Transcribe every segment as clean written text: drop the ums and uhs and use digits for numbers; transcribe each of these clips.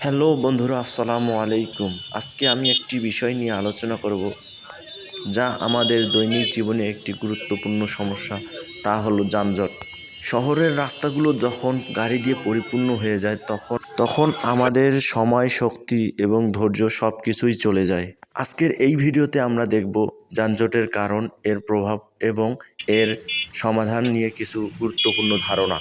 Hello বন্ধুরা, আসসালামু আলাইকুম। আজকে আমি একটি বিষয় নিয়ে আলোচনা করব, যা আমাদের দৈনিক জীবনে একটি গুরুত্বপূর্ণ সমস্যা। তা হলো যানজট। শহরের রাস্তাগুলো যখন গাড়ি দিয়ে পরিপূর্ণ হয়ে যায় তখন আমাদের সময়, শক্তি এবং ধৈর্য সব কিছুই চলে যায়। আজকের এই ভিডিওতে আমরা দেখব যানজটের কারণ, এর প্রভাব এবং এর সমাধান নিয়ে কিছু গুরুত্বপূর্ণ ধারণা।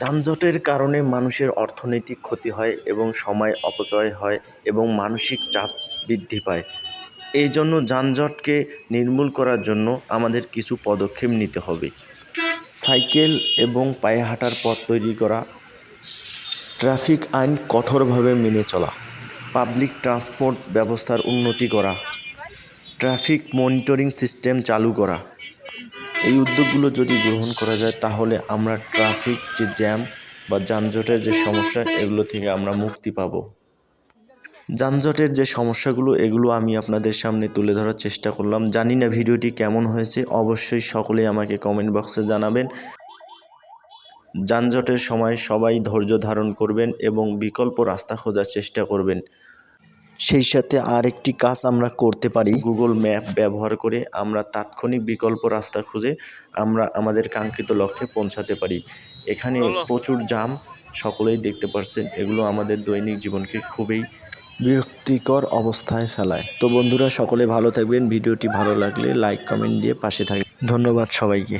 যানজটের কারণে মানুষের অর্থনৈতিক ক্ষতি হয় এবং সময় অপচয় হয় এবং মানসিক চাপ বৃদ্ধি পায়। এই জন্য যানজটকে নির্মূল করার জন্য আমাদের কিছু পদক্ষেপ নিতে হবে। সাইকেল এবং পায়ে হাঁটার পথ তৈরি করা, ট্রাফিক আইন কঠোরভাবে মেনে চলা, পাবলিক ট্রান্সপোর্ট ব্যবস্থার উন্নতি করা, ট্রাফিক মনিটরিং সিস্টেম চালু করা। এই উদ্যোগগুলো যদি গ্রহণ করা যায় তাহলে আমরা ট্রাফিক যে জ্যাম বা যানজটের যে সমস্যা, এগুলো থেকে আমরা মুক্তি পাব। যানজটের যে সমস্যাগুলো, এগুলো আমি আপনাদের সামনে তুলে ধরার চেষ্টা করলাম। জানি না ভিডিওটি কেমন হয়েছে, অবশ্যই সকলেই আমাকে কমেন্ট বক্সে জানাবেন। যানজটের সময় সবাই ধৈর্য ধারণ করবেন এবং বিকল্প রাস্তা খোঁজার চেষ্টা করবেন। সেই সাথে আরেকটি কাজ আমরা করতে পারি, গুগল ম্যাপ ব্যবহার করে আমরা তাৎক্ষণিক বিকল্প রাস্তা খুঁজে আমরা আমাদের কাঙ্ক্ষিত লক্ষ্যে পৌঁছাতে পারি। এখানে প্রচুর জ্যাম, সকলেই দেখতে পারছেন। এগুলো আমাদের দৈনিক জীবনকে খুবই বিরক্তিকর অবস্থায় ফেলায়। তো বন্ধুরা, সকলে ভালো থাকবেন। ভিডিওটি ভালো লাগলে লাইক কমেন্ট দিয়ে পাশে থাকবেন। ধন্যবাদ সবাইকে।